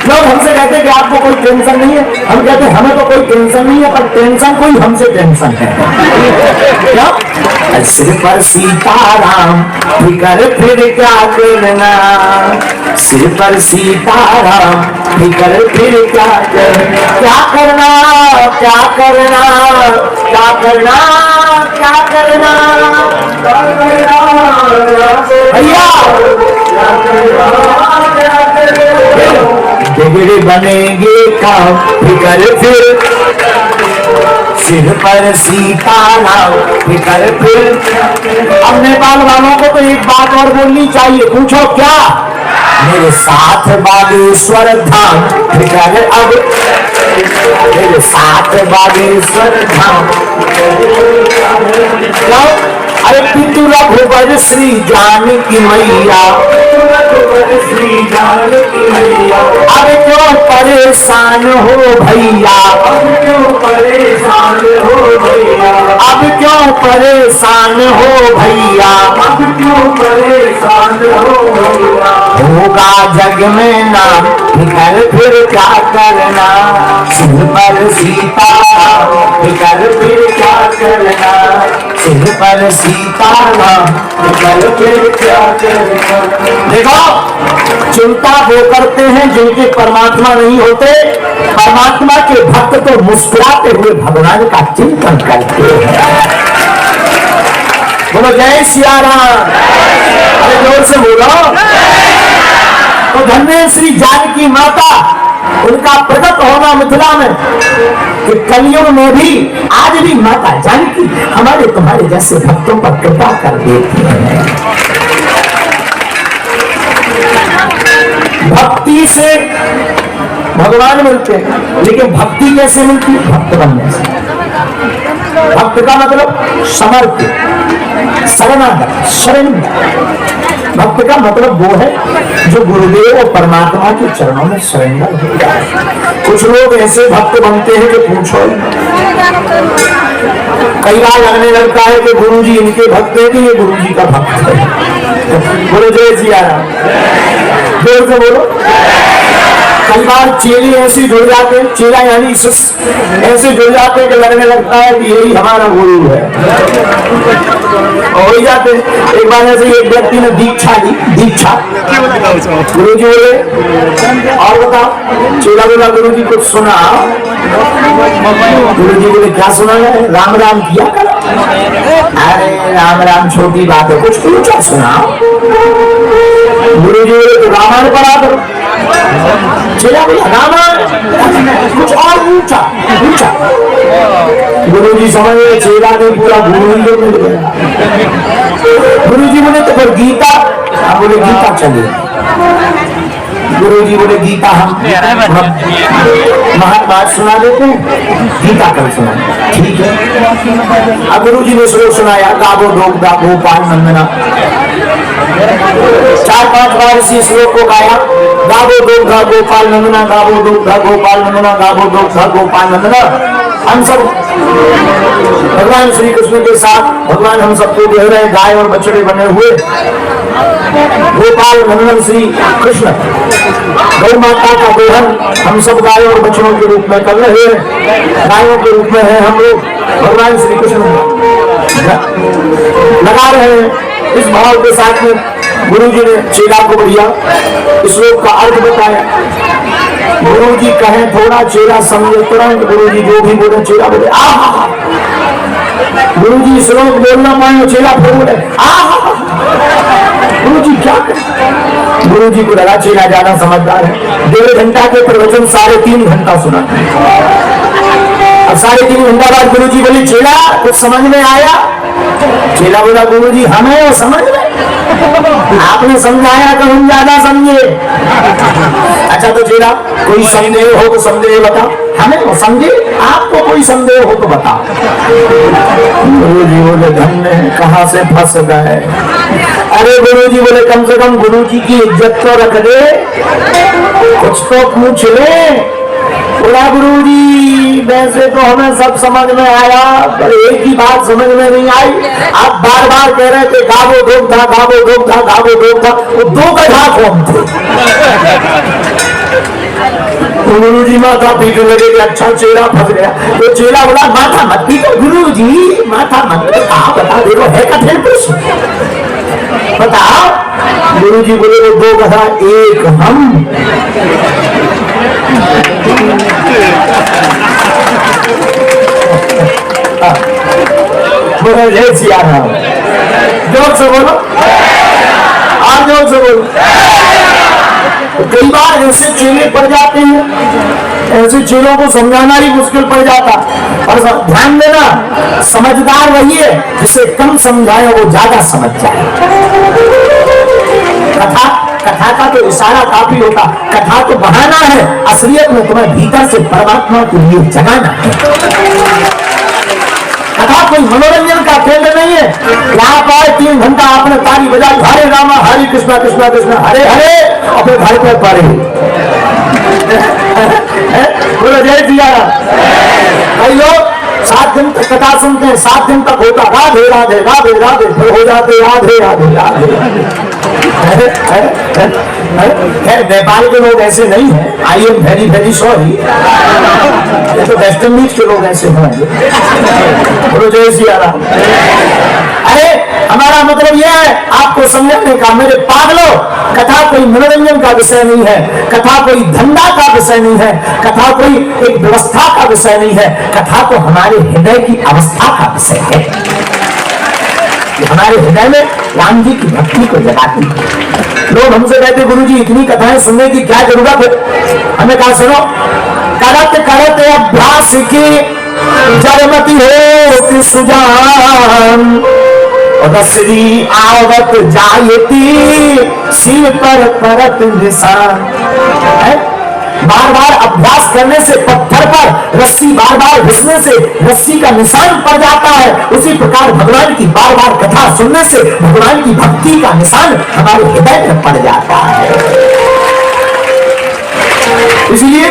लोग हमसे कहते हैं कि आपको कोई टेंशन नहीं है, हम कहते हैं हमें तो कोई टेंशन नहीं है, पर टेंशन कोई हमसे टेंशन है। क्या? सिर पर सीताराम फिकर फिर क्या करना, सिर पर सीताराम फिकर फिर क्या करना, क्या करना, क्या करना, क्या करना, क्या करना भैया, बिगड़े बनेंगे काम फिकर फिर, सिर पर सीताराम फिकर फिर। अब नेपाल वालों को तो एक बात और बोलनी चाहिए, पूछो क्या? मेरे साथ बागेश्वर धाम फिकर अब, मेरे साथ बागेश्वर धाम। अरे पितु रघुवर श्री जानकी मैया, श्री जानकी मैया, अब क्यों परेशान हो भैया, अब क्यों परेशान हो भैया, अब क्यों परेशान हो भैया, अब क्यों परेशान हो भैया। होगा जग में नाम फिकर फिर क्या करना, सिर पर सीताराम फिकर फिर क्या करना, सिर पर सीताराम फिकर फिर क्या करना। देखो, चिंता वो करते हैं जिनके परमात्मा नहीं होते, परमात्मा के भक्त तो मुस्कुराते हुए भगवान का चिंतन करते हैं। बोलो जय सिया राम, अरे जोर से बोलो। तो धन्य श्री जानकी माता, उनका प्रकट होना मिथिला में, कि कलयुग में भी आज भी माता जानकी हमारे तुम्हारे जैसे भक्तों पर कृपा कर देती है। भक्ति से भगवान मिलते हैं, लेकिन भक्ति कैसे मिलती है? भक्त बनने से। भक्त का मतलब समर्पित, शरणागत, शरण। भक्त का मतलब वो है जो गुरुदेव और परमात्मा के चरणों में सरेंडर हो जाए। कुछ लोग ऐसे भक्त बनते हैं कि पूछो, कई बार लगने लगता है कि गुरुजी इनके भक्त है कि ये गुरुजी का भक्त है। बोलो जय सिया राम, जोर से बोलो। कई बार चेले ऐसे जुड़ जाते हैं, चेला यानी शिष्य ऐसे जुड़ जाते हैं कि लगने लगता है कि यही हमारा गुरु है, हो जाते। एक बार ऐसे एक व्यक्ति ने दीक्षा ली, दीक्षा, गुरु जी बोले और बताओ, चेला बोला गुरु जी कुछ सुना, गुरु जी बोले क्या सुना है? राम राम किया कर। अरे राम राम छोटी बात है, कुछ ऊंचा सुना। गुरु जी बोले तो रामायण पढ़ा करो। चेला बोला रामायण, कुछ और ऊंचा ऊंचा। गुरु जी समझ गए, चेला ने पूरा गुरु जी मिल गया। गुरु जी बोले तो फिर गीता, बोले गीता चलिए। गुरु जी बोले गीता हम महाभारत सुना देते हैं, गीता कल सुना। ठीक है। अब गुरु जी ने श्लोक सुनाया, गावो दोग्धा गोपाल नंदना। 4-5 बार इसी श्लोक को गाया, गावो दोग्धा गोपाल नंदना, गावो दोग्धा गोपाल नंदना, गावो दोग्धा गोपाल नंदना। हम सब भगवान श्री कृष्ण के साथ, भगवान हम सबको दे रहे गाय और बछड़े बने हुए गोपाल नंदन श्री कृष्ण, गौ माता का दोहन हम सब गायों और बछड़ों के रूप में कर रहे हैं। गायों के रूप में है हम लोग, भगवान श्री कृष्ण लगा रहे हैं। इस भाव के साथ में गुरु जी ने चेला को बढ़िया श्लोक का अर्थ बताया। गुरु जी कहें थोड़ा, चेला समझे तुरंत। गुरु जी जो भी बोले चेला बोले आहा। गुरु जी श्लोक बोलना पाए, चेला फिर बोले आहा। गुरु जी क्या करें? गुरु जी को लगा चेला ज्यादा समझदार है, 1.5 घंटा के प्रवचन 3.5 घंटा सुना। अब 3.5 घंटा बाद गुरु जी बोले चेला कुछ समझ में आया? चेला बोला गुरु जी हमें वो समझ में, आपने समझाया तो हम ज्यादा समझे। अच्छा तो चेला कोई संदेह हो तो संदेह बताओ, हमें वो समझे, आपको कोई संदेह हो तो बताओ। गुरु जी बोले धन्य कहाँ से फंस गए। अरे गुरु जी बोले कम से कम गुरु जी की इज्जत तो रख दे, कुछ तो पूछ ले। बोला गुरु जी वैसे तो हमें सब समझ में आया, पर एक ही बात समझ में नहीं आई। आप बार बार कह रहे थे गावो दोग्धा, गावो दोग्धा, गावो दोग्धा, वो 2 गधा कौन थे? गुरुजी माथा पीटने लगे कि अच्छा चेला फंस गया। तो चेला बोला माथा मत पीटो गुरुजी, माथा मत पीटो, बता देखो है कठिन प्रश्न बताओ। गुरुजी बोले वो दो गधा एक हम। बोलो जय सिया राम, जोर से बोलो, और जोर से बोलो। कई बार ऐसे चेले पड़ जाते हैं, ऐसे चेलों को समझाना ही मुश्किल पड़ जाता। और ध्यान देना, समझदार वही है जिसे कम समझाए वो ज्यादा समझ जाए। कथा का तो इशारा काफी होता, कथा तो बहाना है, असलियत में तुम्हें भीतर से परमात्मा के लिए जगाना है। कथा कोई मनोरंजन का केंद्र नहीं है। यहाँ पर 3 घंटा आपने ताली बजाई, हरे रामा हरे कृष्णा कृष्णा कृष्णा हरे हरे, अपने घर पर पढ़े। बोलो जय सिया राम। कई लोग 7 दिन तक कथा सुनते हैं, 7 दिन तक होता राधे राधे राधे राधे, फिर हो जाते राधे राधे राधे। नेपाल के लोग ऐसे नहीं है, I am very very sorry, ये तो वेस्ट इंडीज के लोग ऐसे हैं। बोलो जय सिया राम। अरे हमारा मतलब यह है आपको समझाने का, मेरे पागलों, कथा कोई मनोरंजन का विषय नहीं है, कथा कोई धंधा का विषय नहीं है, कथा कोई एक व्यवस्था का विषय नहीं है, कथा तो हमारे हृदय की अवस्था का विषय है। हमारे हृदय में राम जी की भक्ति को जगाती है। लोग हमसे कहते गुरुजी इतनी कथाएं सुनने की क्या जरूरत है? हमें कहा सुनो, करत करत अभ्यास की जरमती हो सुजान, रसरी आवत जायती सिर पर परत निशान। बार बार अभ्यास करने से पत्थर पर रस्सी बार बार घिसने से रस्सी का निशान पड़ जाता है, उसी प्रकार भगवान की बार बार कथा सुनने से भगवान की भक्ति का निशान हमारे हृदय में पड़ जाता है। इसलिए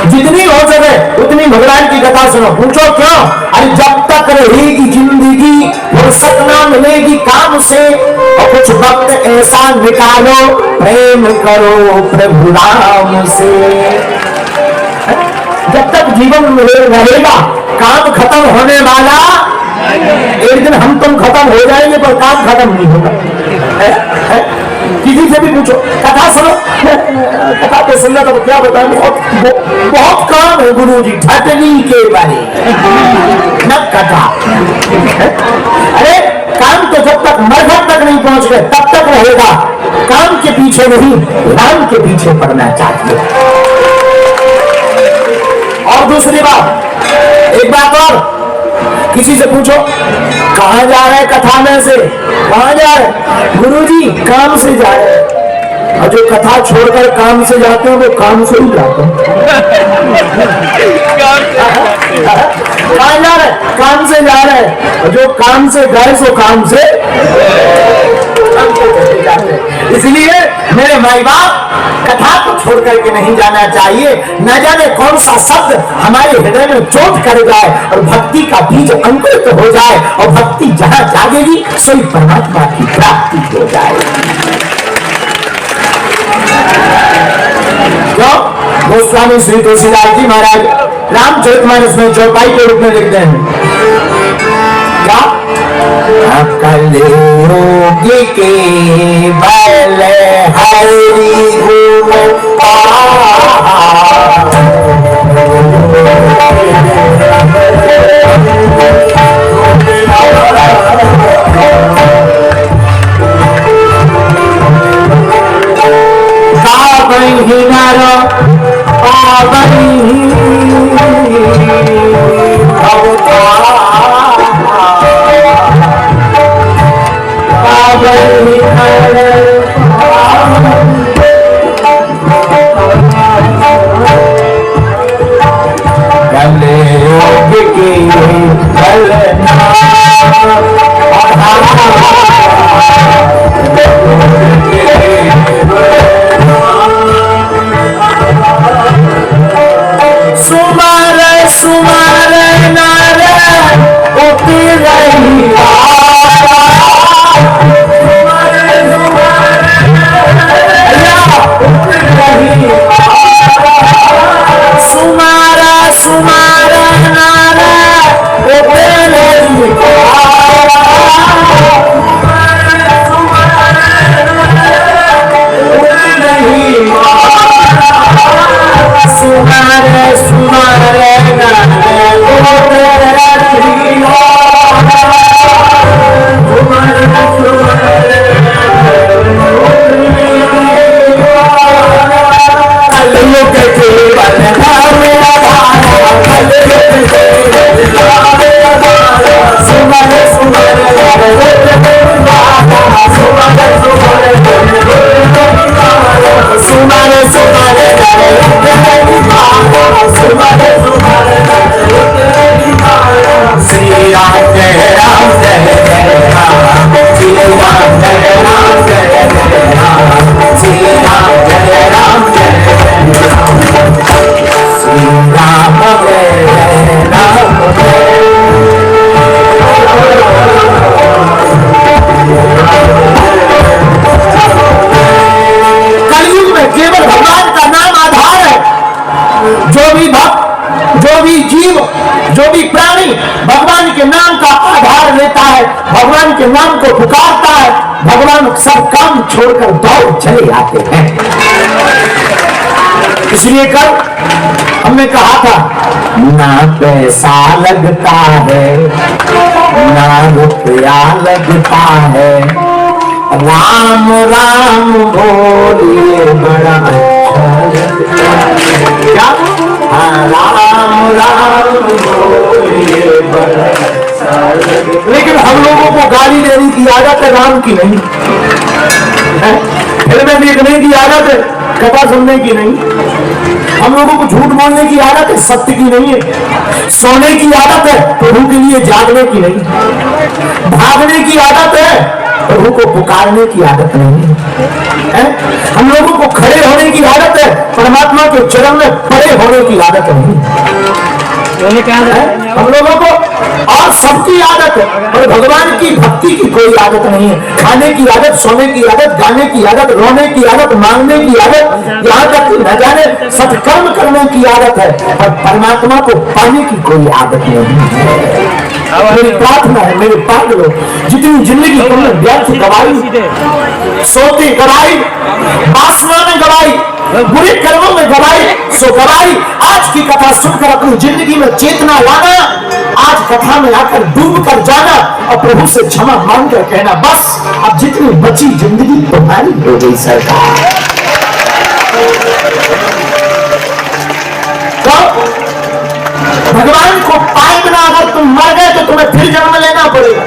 जितनी हो सके उतनी भगवान की कथा सुनो। पूछो क्यों? अरे जब तक रहेगी जिंदगी फुर्सत ना मिलेगी काम से, और कुछ वक्त ऐसा निकालो प्रेम करो प्रभु राम से। जब तक जीवन रहेगा काम खत्म होने वाला, एक दिन हम तुम खत्म हो जाएंगे पर काम खत्म नहीं होगा। किसी से भी पूछो, कथा सुनो, कथा तो सुनना तो क्या बताएं, बहुत काम है गुरुजी ठटनी के बारे न कथा। अरे काम तो जब तक मरघट तक नहीं पहुंच गए तब तक रहेगा, काम के पीछे नहीं राम के पीछे पड़ना चाहिए। और दूसरी बात, एक बात और, किसी से पूछो कहां जा रहे कथा में से, कहां जा रहे? गुरुजी काम से जा रहे हैं। और जो कथा छोड़कर काम से जाते हैं वो काम से ही जाते हैं। कहां जा रहे? काम से जा रहे हैं। और जो काम से गए सो काम से जाते हैं। इसलिए मेरे माई बाप, कथा को छोड़ करके नहीं जाना चाहिए। न जाने कौन सा शब्द हमारे हृदय में चोट कर जाए और भक्ति का बीज अंकुरित हो जाए, और भक्ति जहां जागेगी सोई परमात्मा की प्राप्ति हो जाएगी। क्यों? गोस्वामी श्री तुलसीदास जी महाराज रामचरितमानस में चौपाई के रूप में लिखते हैं क्या? कलयुगी के बल हरि गुण लोग केवल नाम आधार, सुमन सुमन श्री राम जय राम जय जय राम, श्री राम जय राम जय जय राम, श्री राम जय राम जय जय राम, श्री राम जय जय राम कलयुग में केवल भगवान का नाम आधार है। जो भी भक्त, जो भी जीव, जो भी प्राणी भगवान के नाम का आधार लेता है, भगवान के नाम को पुकारता है, भगवान सब काम छोड़कर दौड़ चले आते हैं। इसलिए कल हमने कहा था, ना पैसा लगता है ना रुपया लगता है, राम राम बोलिए बड़ा अच्छा लगता है। क्या? राम राम बोलिए बड़ा अच्छा लगता है। लेकिन हम लोगों को गाली देने की आदत है, राम की नहीं है। फिल्में देखने की आदत है, कथा सुनने की नहीं। हम लोगों को झूठ बोलने की आदत है, सत्य की नहीं है। सोने की आदत है, प्रभु के लिए जागने की नहीं। भागने की आदत है, प्रभु को पुकारने की आदत नहीं है। हम लोगों को खड़े होने की आदत है, परमात्मा के चरण में पड़े होने की आदत नहीं है। हम लोगों को और सबकी आदत है, और भगवान की भक्ति की कोई आदत नहीं है। खाने की आदत, सोने की आदत, गाने की आदत, रोने की आदत, मांगने की आदत, यहाँ तक न जाने सत्कर्म करने की आदत है, और परमात्मा को पाने की कोई आदत नहीं है। मेरी प्रार्थना है, मेरे पागलों, जितनी जिंदगी तुमने व्यर्थ गवाई, सोते गवाई, वासना में गवाई, बुरे कर्मों में गवाई, सो गवाई। आज की कथा सुनकर अपनी जिंदगी में चेतना लाना, आज कथा में आकर डूब कर जाना और प्रभु से क्षमा मांग कर कहना, बस अब जितनी बची जिंदगी तुम्हारी हो गई सरकार। तो भगवान को पाए बिना अगर तुम मर गए तो तुम्हें फिर जन्म लेना पड़ेगा।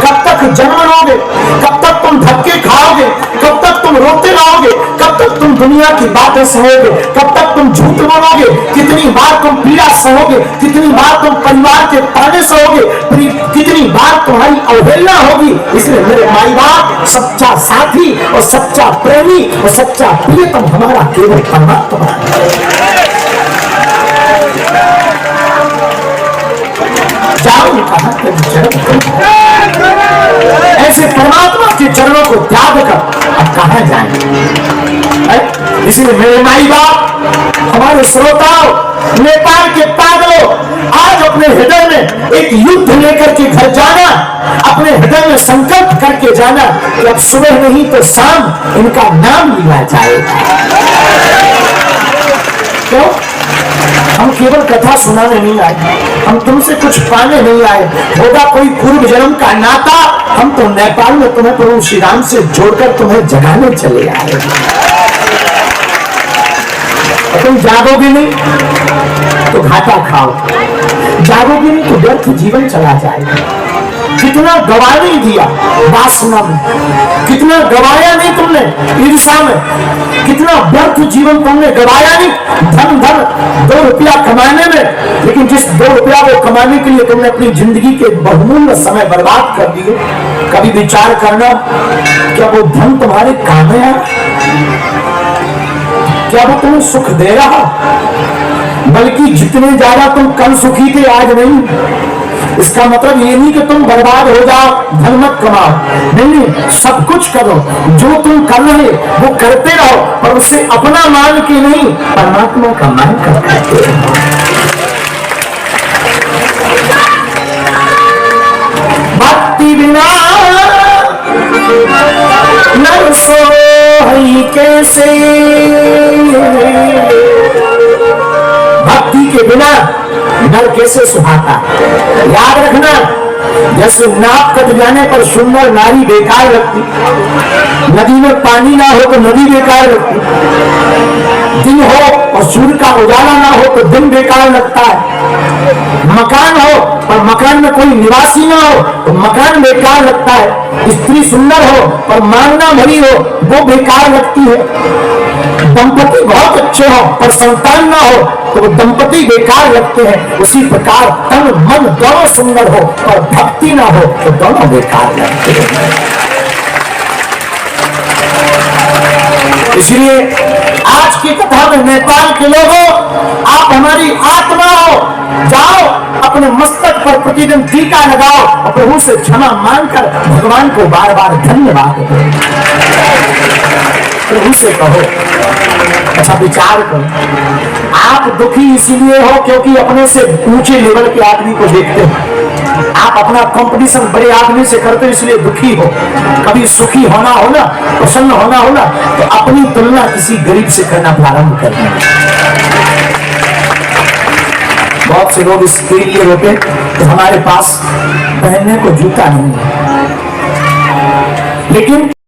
कब तक जन्म लोगे? कब तक तुम धक्के खाओगे? कब तक तुम रोते रहोगे? कब तक तुम दुनिया की बातें सहोगे? कब तक तुम झूठ बोलोगे? कितनी बार तुम पीड़ा सहोगे? कितनी बार तुम परिवार के ताने सहोगे? कितनी बार तुम्हारी अवहेलना होगी? इसलिए मेरे माई बाप, सच्चा साथी और सच्चा प्रेमी और सच्चा प्रियतम हमारा केवल परमात्मा। ऐसे परमात्मा के चरणों को त्याग कर अब कहां जाएंगे? इसलिए मेरे माई बाप, हमारे श्रोताओं, नेपाल के पागलों, आज अपने हृदय में एक युद्ध लेकर के घर जाना, अपने हृदय में संकल्प करके जाना कि अब सुबह नहीं तो शाम इनका नाम लिया जाएगा। क्यों? हम केवल कथा सुनाने नहीं आए, हम तुमसे कुछ पाने नहीं आए। होगा कोई पूर्व जन्म का नाता, हम तो नेपाल में तुम्हें प्रभु श्री राम से जोड़कर तुम्हें जगाने चले आए। तुम जागोगे नहीं तो घाटा खाओ, जागोगे नहीं तो व्यर्थ जीवन चला जाएगा। कितना गवा नहीं दिया वासना में, कितना गवाया नहीं तुमने ईर्षा में, कितना व्यर्थ जीवन तुमने गवाया नहीं धन धन 2 रुपया कमाने में। लेकिन जिस 2 रुपया को कमाने के लिए तुमने अपनी जिंदगी के बहुमूल्य समय बर्बाद कर दिए, कभी विचार करना, क्या वो धन तुम्हारे काम है? क्या वो तुम्हें सुख दे रहा? बल्कि जितने ज्यादा तुम कल सुखी थे आज नहीं। इसका मतलब ये नहीं कि तुम बर्बाद हो जाओ, धन मत कमाओ, नहीं, सब कुछ करो, जो तुम कर रहे वो करते रहो, पर उसे अपना मान के नहीं, परमात्मा का मान कर करते रहो। भक्ति बिना नर सोई कैसे, भक्ति के बिना नर कैसे सुहाता। याद रखना, जैसे नाव कट जाने पर सुंदर नारी बेकार लगती, नदी में पानी ना हो तो नदी बेकार लगती। उजाला ना हो तो दिन बेकार लगता है। मकान हो पर मकान में कोई निवासी ना हो तो मकान बेकार लगता है। स्त्री सुंदर हो पर मांगना भरी हो वो बेकार लगती है। दंपति बहुत अच्छे हो पर संतान ना हो तो वो दंपति बेकार लगते हैं। उसी प्रकार तन मन दोनों सुंदर हो पर भक्ति ना हो तो दोनों बेकार लगते हैं। इसलिए आज की कथा में नेपाल के लोगों, आप हमारी आत्मा हो, जाओ अपने मस्तक पर प्रतिदिन टीका लगाओ और प्रभु से क्षमा मांगकर भगवान को बार बार धन्यवाद दो। प्रभु से कहो, अच्छा विचार करो, आप दुखी इसीलिए हो क्योंकि अपने से ऊंचे लेवल के आदमी को देखते हो। आप अपना कंपटीशन बड़े आदमी से करते हो इसलिए दुखी हो। कभी सुखी होना हो ना, प्रसन्न होना हो ना, तो अपनी तुलना किसी गरीब से करना प्रारंभ कर दें। बहुत से लोग इसके लिए रोके तो हमारे पास पहनने को जूता नहीं है, लेकिन